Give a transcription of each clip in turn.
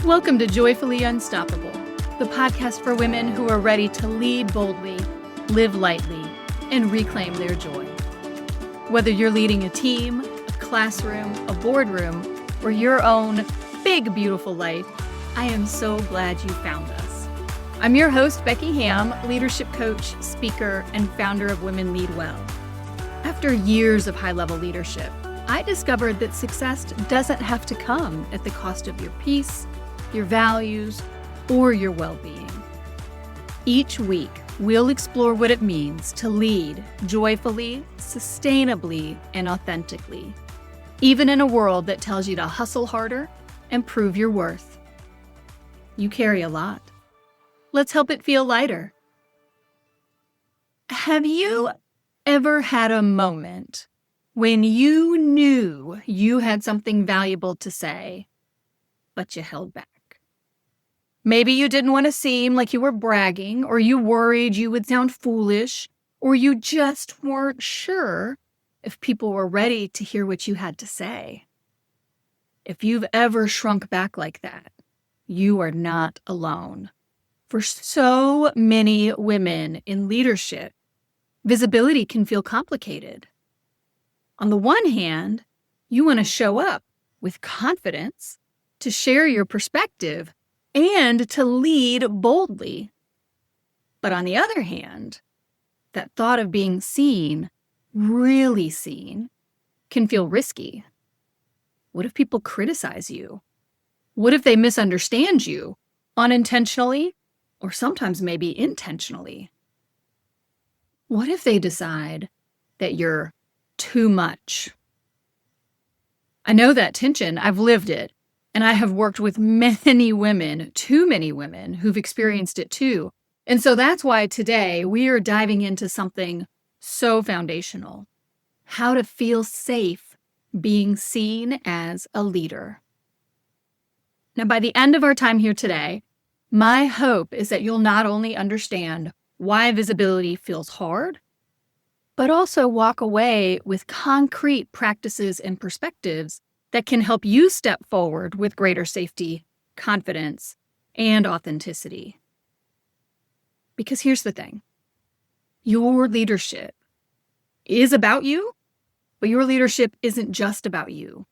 Welcome to Joyfully Unstoppable, the podcast for women who are ready to lead boldly, live lightly, and reclaim their joy. Whether you're leading a team, a classroom, a boardroom, or your own big, beautiful life, I am so glad you found us. I'm your host, Becky Ham, leadership coach, speaker, and founder of Women Lead Well. After years of high-level leadership, I discovered that success doesn't have to come at the cost of your peace, your values, or your well-being. Each week, we'll explore what it means to lead joyfully, sustainably, and authentically, even in a world that tells you to hustle harder and prove your worth. You carry a lot. Let's help it feel lighter. Have you ever had a moment when you knew you had something valuable to say, but you held back? Maybe you didn't want to seem like you were bragging, or you worried you would sound foolish, or you just weren't sure if people were ready to hear what you had to say. If you've ever shrunk back like that, you are not alone. For so many women in leadership, visibility can feel complicated. On the one hand, you want to show up with confidence, to share your perspective, and to lead boldly. But on the other hand, that thought of being seen, really seen, can feel risky. What if people criticize you? What if they misunderstand you, unintentionally, or sometimes maybe intentionally? What if they decide that you're too much? I know that tension. I've lived it. And I have worked with many women, too many women, who've experienced it too. And so that's why today we are diving into something so foundational: how to feel safe being seen as a leader. Now, by the end of our time here today, my hope is that you'll not only understand why visibility feels hard, but also walk away with concrete practices and perspectives that can help you step forward with greater safety, confidence, and authenticity. Because here's the thing: your leadership is about you, but your leadership isn't just about you.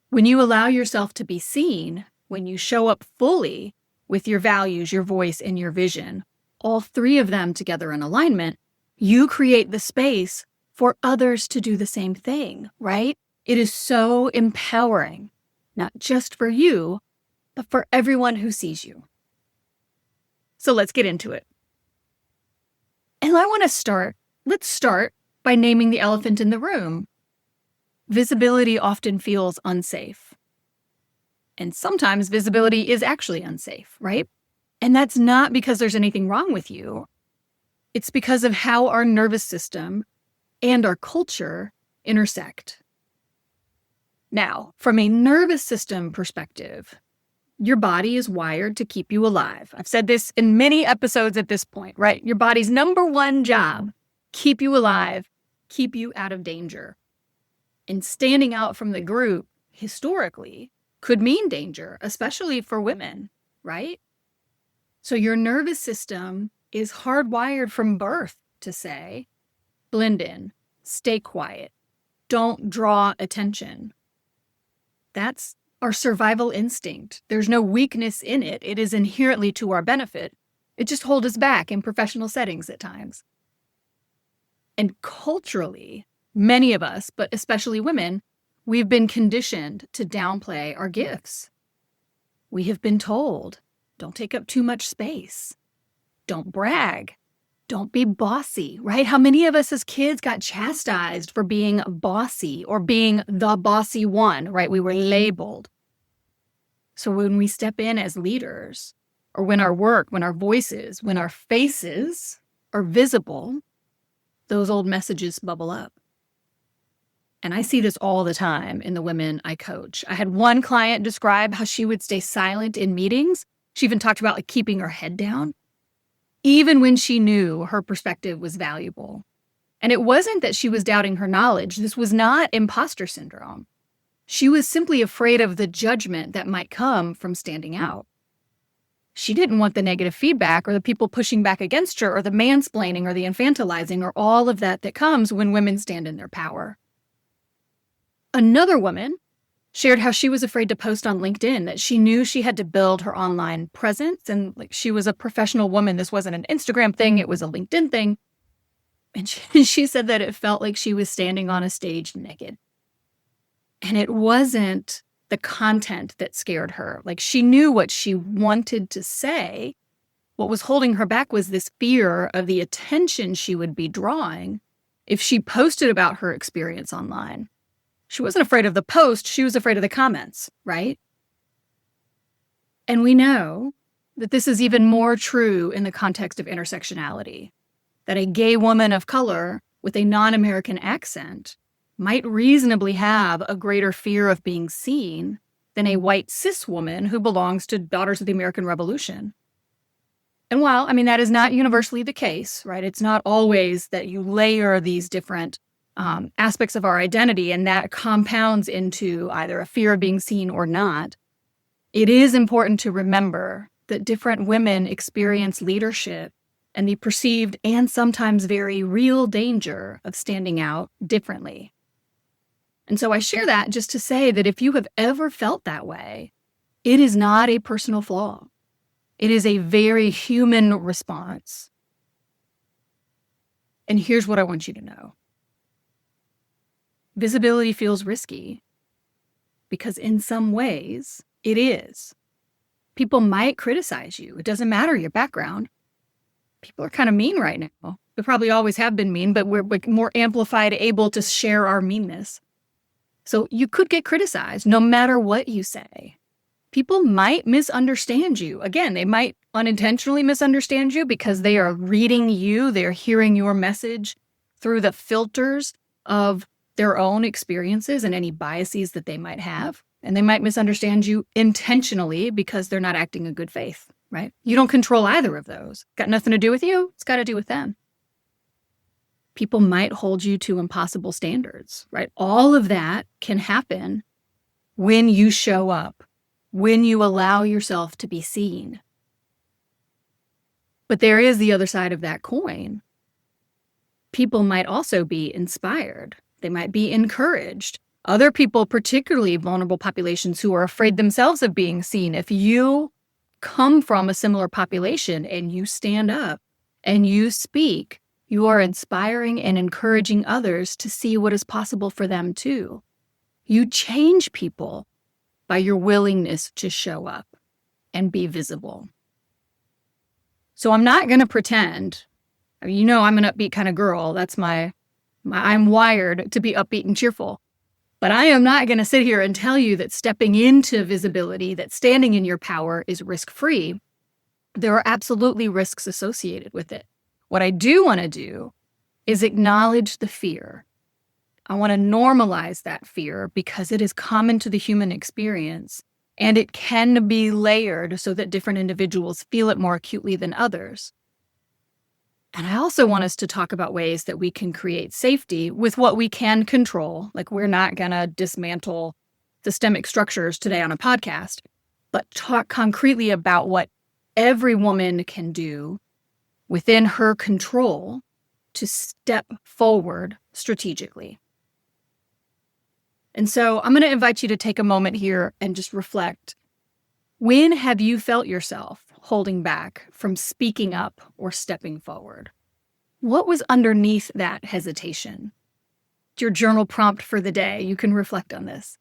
When you allow yourself to be seen, when you show up fully with your values, your voice, and your vision, all three of them together in alignment, you create the space for others to do the same thing, right? It is so empowering, not just for you, but for everyone who sees you. So let's get into it. And let's start by naming the elephant in the room. Visibility often feels unsafe. And sometimes visibility is actually unsafe, right? And that's not because there's anything wrong with you. It's because of how our nervous system and our culture intersect. Now, from a nervous system perspective, your body is wired to keep you alive. I've said this in many episodes at this point, right? Your body's number one job: keep you alive, keep you out of danger. And standing out from the group, historically, could mean danger, especially for women, right? So your nervous system is hardwired from birth to say, blend in, stay quiet, don't draw attention. That's our survival instinct. There's no weakness in it. It is inherently to our benefit. It just holds us back in professional settings at times. And culturally, many of us, but especially women, we've been conditioned to downplay our gifts. We have been told, don't take up too much space. Don't brag. Don't be bossy, right? How many of us as kids got chastised for being bossy or being the bossy one, right? We were labeled. So when we step in as leaders, or when our work, when our voices, when our faces are visible, those old messages bubble up. And I see this all the time in the women I coach. I had one client describe how she would stay silent in meetings. She even talked about keeping her head down, even when she knew her perspective was valuable. And it wasn't that she was doubting her knowledge. This was not imposter syndrome. She was simply afraid of the judgment that might come from standing out. She didn't want the negative feedback or the people pushing back against her or the mansplaining or the infantilizing or all of that comes when women stand in their power. Another woman shared how she was afraid to post on LinkedIn, that she knew she had to build her online presence. And like, she was a professional woman. This wasn't an Instagram thing. It was a LinkedIn thing. And she said that it felt like she was standing on a stage naked. And it wasn't the content that scared her. Like, she knew what she wanted to say. What was holding her back was this fear of the attention she would be drawing if she posted about her experience online. She wasn't afraid of the post, she was afraid of the comments, right? And we know that this is even more true in the context of intersectionality, that a gay woman of color with a non-American accent might reasonably have a greater fear of being seen than a white cis woman who belongs to Daughters of the American Revolution. And while, that is not universally the case, right? It's not always that you layer these different aspects of our identity and that compounds into either a fear of being seen or not. It is important to remember that different women experience leadership and the perceived and sometimes very real danger of standing out differently. And so I share that just to say that if you have ever felt that way, it is not a personal flaw. It is a very human response. And here's what I want you to know. Visibility feels risky because in some ways it is. People might criticize you. It doesn't matter your background. People are kind of mean right now. They probably always have been mean, but we're more amplified, able to share our meanness. So you could get criticized no matter what you say. People might misunderstand you. Again, they might unintentionally misunderstand you because they are reading you, they're hearing your message through the filters of their own experiences and any biases that they might have. And they might misunderstand you intentionally because they're not acting in good faith, right? You don't control either of those. Got nothing to do with you. It's got to do with them. People might hold you to impossible standards, right? All of that can happen when you show up, when you allow yourself to be seen. But there is the other side of that coin. People might also be inspired. They might be encouraged. Other people, particularly vulnerable populations who are afraid themselves of being seen, if you come from a similar population and you stand up and you speak, you are inspiring and encouraging others to see what is possible for them too. You change people by your willingness to show up and be visible. So I'm not going to pretend, I'm an upbeat kind of girl. That's I'm wired to be upbeat and cheerful. But I am not going to sit here and tell you that stepping into visibility, that standing in your power is risk-free. There are absolutely risks associated with it. What I do want to do is acknowledge the fear. I want to normalize that fear because it is common to the human experience and it can be layered so that different individuals feel it more acutely than others. And I also want us to talk about ways that we can create safety with what we can control. Like, we're not going to dismantle systemic structures today on a podcast, but talk concretely about what every woman can do within her control to step forward strategically. And so I'm going to invite you to take a moment here and just reflect. When have you felt yourself holding back from speaking up or stepping forward? What was underneath that hesitation? It's your journal prompt for the day. You can reflect on this.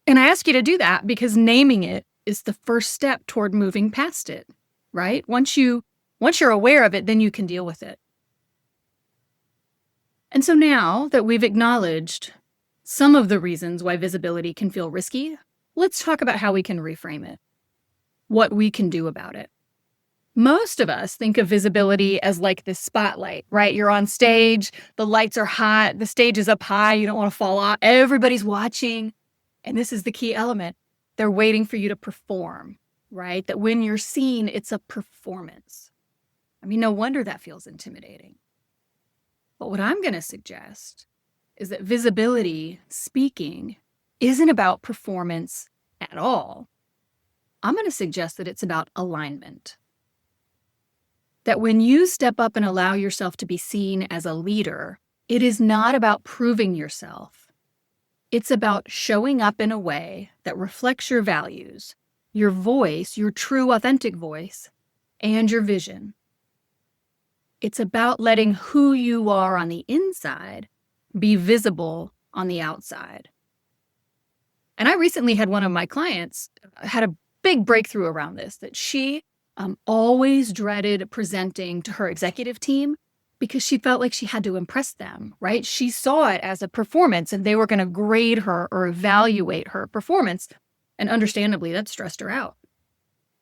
And I ask you to do that because naming it is the first step toward moving past it, right? Once you're aware of it, then you can deal with it. And so now that we've acknowledged some of the reasons why visibility can feel risky, let's talk about how we can reframe it, what we can do about it. Most of us think of visibility as like this spotlight, right? You're on stage, the lights are hot, the stage is up high, you don't want to fall off, everybody's watching. And this is the key element. They're waiting for you to perform, right? That when you're seen, it's a performance. No wonder that feels intimidating. But what I'm going to suggest is that visibility, speaking, isn't about performance at all. I'm going to suggest that it's about alignment. That when you step up and allow yourself to be seen as a leader, it is not about proving yourself. It's about showing up in a way that reflects your values, your voice, your true authentic voice, and your vision. It's about letting who you are on the inside be visible on the outside. And I recently had one of my clients had a big breakthrough around this, that she always dreaded presenting to her executive team because she felt like she had to impress them, right? She saw it as a performance and they were going to grade her or evaluate her performance. And understandably, that stressed her out.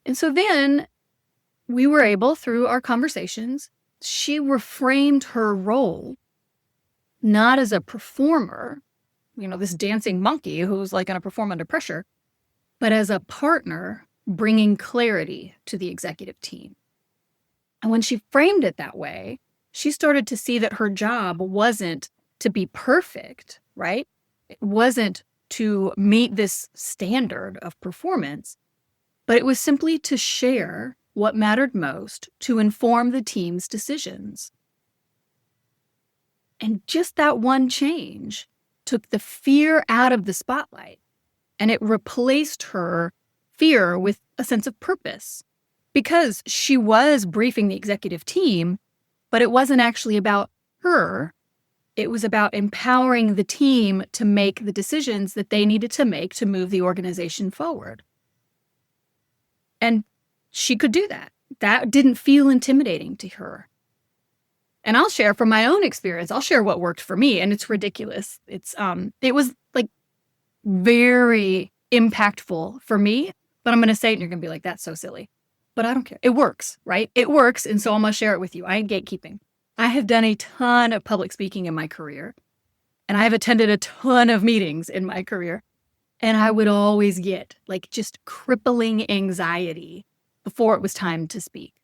And so then we were able, through our conversations, she reframed her role not as a performer, this dancing monkey who's like going to perform under pressure, but as a partner bringing clarity to the executive team. And when she framed it that way, she started to see that her job wasn't to be perfect, right? It wasn't to meet this standard of performance, but it was simply to share what mattered most to inform the team's decisions. And just that one change took the fear out of the spotlight, and it replaced her fear with a sense of purpose, because she was briefing the executive team, but it wasn't actually about her. It was about empowering the team to make the decisions that they needed to make to move the organization forward. And she could do that. That didn't feel intimidating to her. And I'll share from my own experience. I'll share what worked for me, and it's ridiculous. It was like very impactful for me, but I'm going to say it and you're going to be like, that's so silly. But I don't care. It works, right? It works, and so I'm going to share it with you. I ain't gatekeeping. I have done a ton of public speaking in my career, and I have attended a ton of meetings in my career, and I would always get like just crippling anxiety before it was time to speak.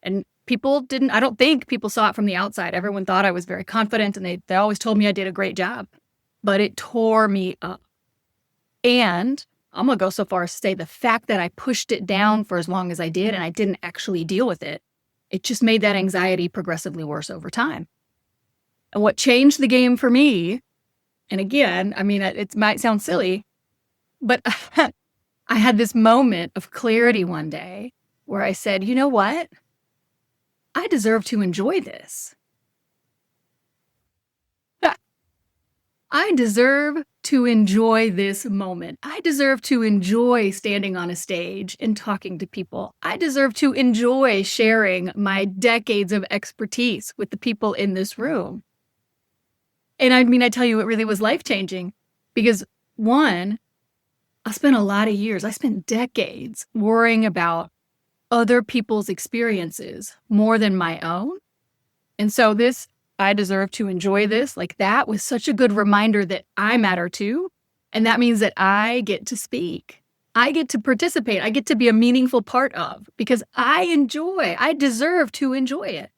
And I don't think people saw it from the outside. Everyone thought I was very confident, and they always told me I did a great job, but it tore me up. And I'm going to go so far as to say the fact that I pushed it down for as long as I did and I didn't actually deal with it, it just made that anxiety progressively worse over time. And what changed the game for me, and again, I mean, it might sound silly, but I had this moment of clarity one day where I said, you know what? I deserve to enjoy this. I deserve to enjoy this moment. I deserve to enjoy standing on a stage and talking to people. I deserve to enjoy sharing my decades of expertise with the people in this room. And I tell you, it really was life-changing because, one, I spent decades worrying about other people's experiences more than my own. And so I deserve to enjoy this. Like, that was such a good reminder that I matter too. And that means that I get to speak. I get to participate. I get to be a meaningful part of, because I deserve to enjoy it.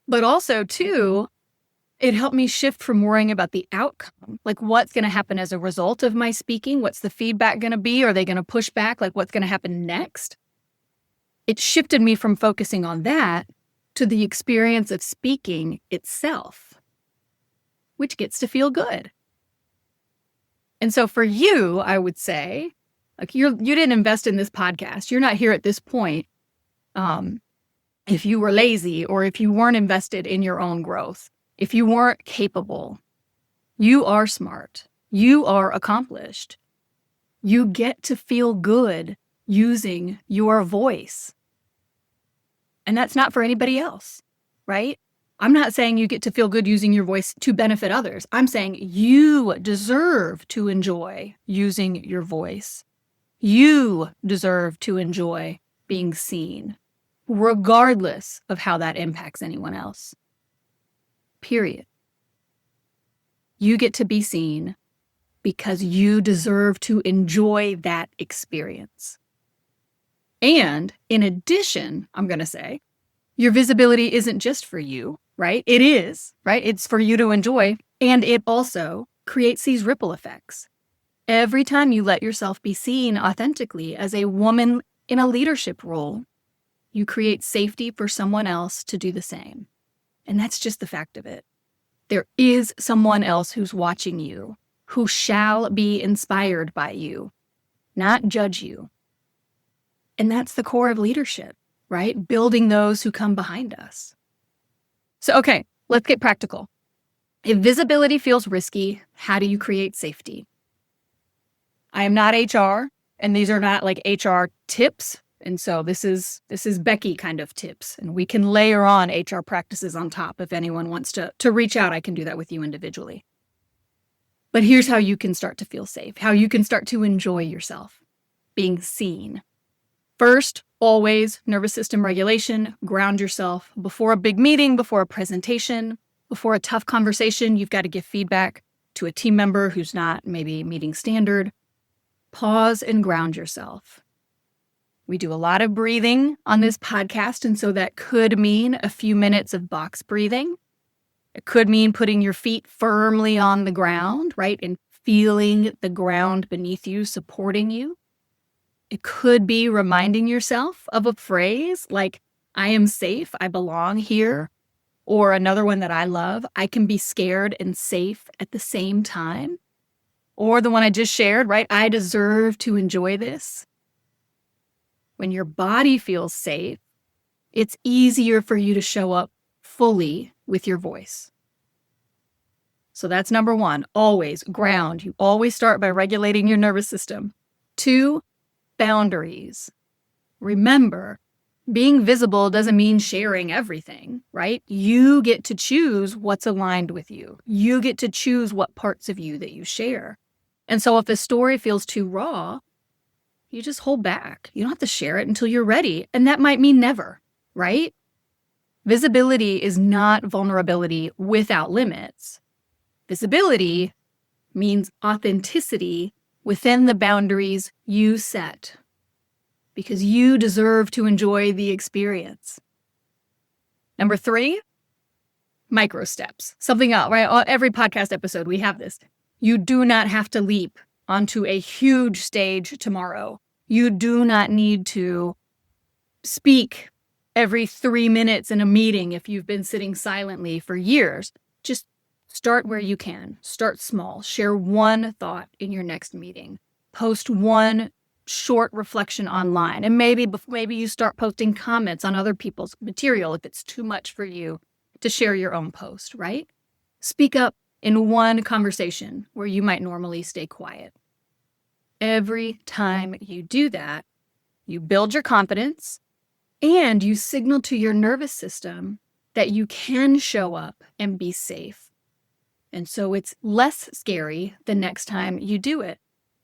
But also too, it helped me shift from worrying about the outcome. Like, what's going to happen as a result of my speaking? What's the feedback going to be? Are they going to push back? Like, what's going to happen next? It shifted me from focusing on that to the experience of speaking itself, which gets to feel good. And so for you, I would say, like, you didn't invest in this podcast. You're not here at this point if you were lazy or if you weren't invested in your own growth, if you weren't capable. You are smart. You are accomplished. You get to feel good using your voice. And that's not for anybody else, right? I'm not saying you get to feel good using your voice to benefit others. I'm saying you deserve to enjoy using your voice. You deserve to enjoy being seen, regardless of how that impacts anyone else. Period. You get to be seen because you deserve to enjoy that experience. And in addition, I'm going to say, your visibility isn't just for you, right? It is, right? It's for you to enjoy. And it also creates these ripple effects. Every time you let yourself be seen authentically as a woman in a leadership role, you create safety for someone else to do the same. And that's just the fact of it. There is someone else who's watching you, who shall be inspired by you, not judge you. And that's the core of leadership, right? Building those who come behind us. So, okay, let's get practical. If visibility feels risky, how do you create safety? I am not HR, and these are not like HR tips. And so this is Becky kind of tips, and we can layer on HR practices on top. If anyone wants to reach out, I can do that with you individually. But here's how you can start to feel safe, how you can start to enjoy yourself, being seen. First, always nervous system regulation, ground yourself. Before a big meeting, before a presentation, before a tough conversation, you've got to give feedback to a team member who's not maybe meeting standard. Pause and ground yourself. We do a lot of breathing on this podcast, and so that could mean a few minutes of box breathing. It could mean putting your feet firmly on the ground, right, and feeling the ground beneath you supporting you. It could be reminding yourself of a phrase like, I am safe, I belong here. Or another one that I love, I can be scared and safe at the same time. Or the one I just shared, right? I deserve to enjoy this. When your body feels safe, it's easier for you to show up fully with your voice. So that's number one, always ground. You always start by regulating your nervous system. 2, boundaries. Remember, being visible doesn't mean sharing everything, right? You get to choose what's aligned with you. You get to choose what parts of you that you share. And so if a story feels too raw, you just hold back. You don't have to share it until you're ready. And that might mean never, right? Visibility is not vulnerability without limits. Visibility means authenticity within the boundaries you set, because you deserve to enjoy the experience. Number 3, micro steps. Something else, right? Every podcast episode, we have this. You do not have to leap onto a huge stage tomorrow. You do not need to speak every 3 minutes in a meeting if you've been sitting silently for years. Just start where you can. Start small. Share one thought in your next meeting. Post one short reflection online. And maybe you start posting comments on other people's material if it's too much for you to share your own post, right? Speak up in one conversation where you might normally stay quiet. Every time you do that, you build your confidence and you signal to your nervous system that you can show up and be safe. And so it's less scary the next time you do it.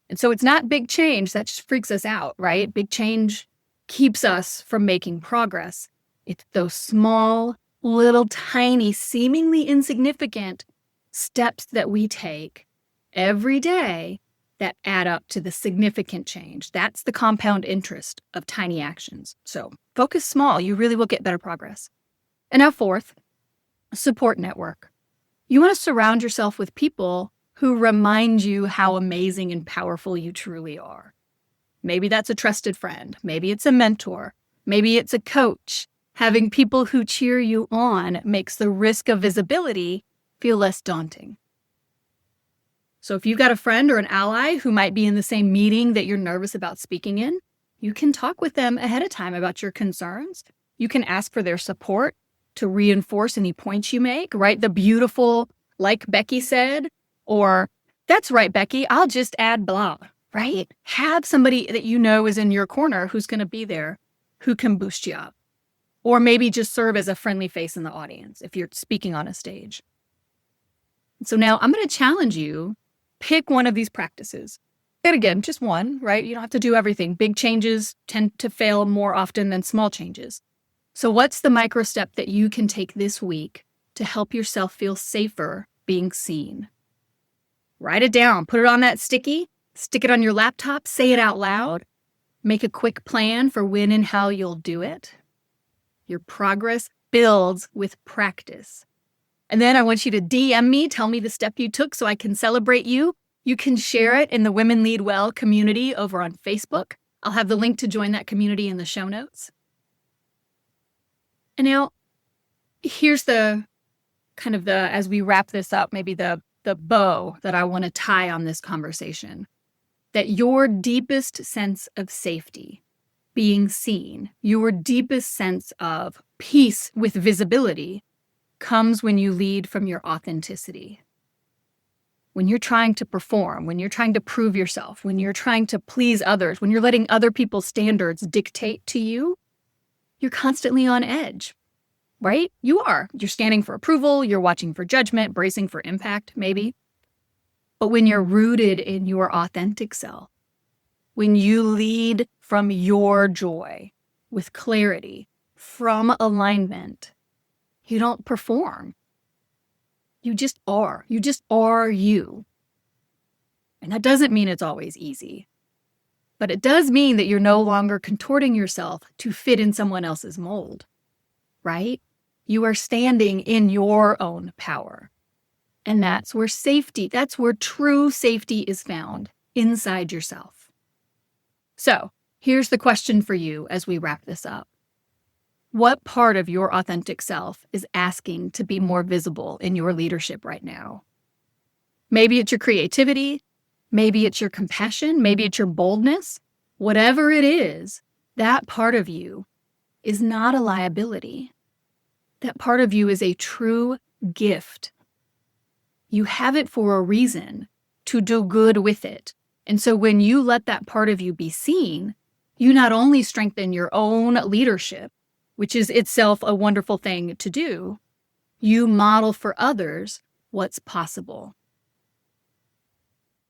And so it's not big change that just freaks us out, right? Big change keeps us from making progress. It's those small, little, tiny, seemingly insignificant steps that we take every day that add up to the significant change. That's the compound interest of tiny actions. So focus small. You really will get better progress. And now 4th, support network. You want to surround yourself with people who remind you how amazing and powerful you truly are. Maybe that's a trusted friend. Maybe it's a mentor. Maybe it's a coach. Having people who cheer you on makes the risk of visibility feel less daunting. So if you've got a friend or an ally who might be in the same meeting that you're nervous about speaking in, you can talk with them ahead of time about your concerns. You can ask for their support to reinforce any points you make, right? The beautiful, like Becky said, or that's right, Becky, I'll just add blah, right? Have somebody that you know is in your corner who's going to be there, who can boost you up. Or maybe just serve as a friendly face in the audience if you're speaking on a stage. So now I'm going to challenge you, pick one of these practices. And again, just one, right? You don't have to do everything. Big changes tend to fail more often than small changes. So what's the micro step that you can take this week to help yourself feel safer being seen? Write it down, put it on that sticky, stick it on your laptop, say it out loud, make a quick plan for when and how you'll do it. Your progress builds with practice. And then I want you to DM me, tell me the step you took so I can celebrate you. You can share it in the Women Lead Well community over on Facebook. I'll have the link to join that community in the show notes. And now, here's the as we wrap this up, maybe the bow that I want to tie on this conversation. That your deepest sense of safety, being seen, your deepest sense of peace with visibility comes when you lead from your authenticity. When you're trying to perform, when you're trying to prove yourself, when you're trying to please others, when you're letting other people's standards dictate to you, you're constantly on edge, right? You are. You're scanning for approval, you're watching for judgment, bracing for impact, maybe. But when you're rooted in your authentic self, when you lead from your joy, with clarity, from alignment, you don't perform. You just are. You just are you. And that doesn't mean it's always easy. But it does mean that you're no longer contorting yourself to fit in someone else's mold, right? You are standing in your own power. And that's where true safety is found, inside yourself. So, here's the question for you as we wrap this up. What part of your authentic self is asking to be more visible in your leadership right now? Maybe it's your creativity, maybe it's your compassion, maybe it's your boldness. Whatever it is, that part of you is not a liability. That part of you is a true gift. You have it for a reason, to do good with it. And so when you let that part of you be seen, you not only strengthen your own leadership, which is itself a wonderful thing to do, you model for others what's possible.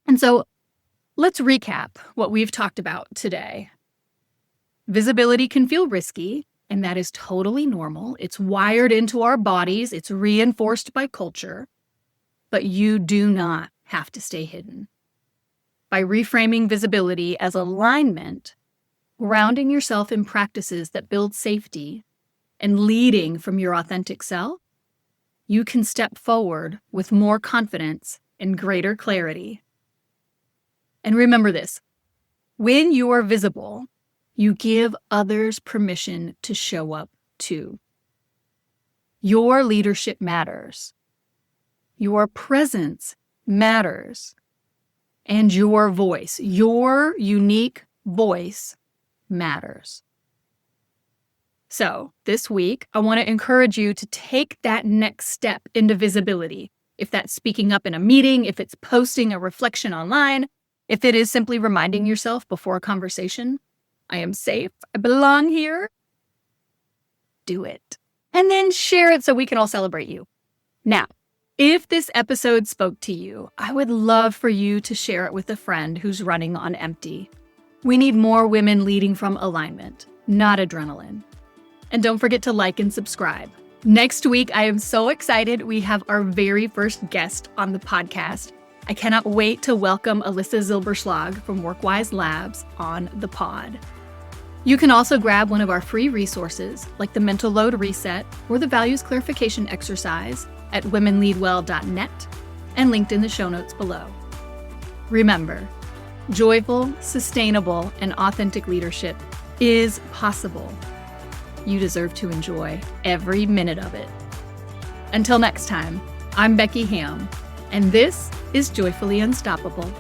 And so let's recap what we've talked about today. Visibility can feel risky, and that is totally normal. It's wired into our bodies. It's reinforced by culture. But you do not have to stay hidden. By reframing visibility as alignment, grounding yourself in practices that build safety, and leading from your authentic self, you can step forward with more confidence and greater clarity. And remember this, when you are visible, you give others permission to show up too. Your leadership matters. Your presence matters. And your voice, your unique voice, matters. So, this week, I want to encourage you to take that next step into visibility. If that's speaking up in a meeting, if it's posting a reflection online, if it is simply reminding yourself before a conversation, I am safe, I belong here, do it. And then share it so we can all celebrate you. Now, if this episode spoke to you, I would love for you to share it with a friend who's running on empty. We need more women leading from alignment, not adrenaline. And don't forget to like and subscribe. Next week, I am so excited. We have our very first guest on the podcast. I cannot wait to welcome Alyssa Zilberschlag from WorkWise Labs on the pod. You can also grab one of our free resources, like the Mental Load Reset or the Values Clarification Exercise, at womenleadwell.net and linked in the show notes below. Remember, joyful, sustainable, and authentic leadership is possible. You deserve to enjoy every minute of it. Until next time, I'm Becky Ham, and this is Joyfully Unstoppable.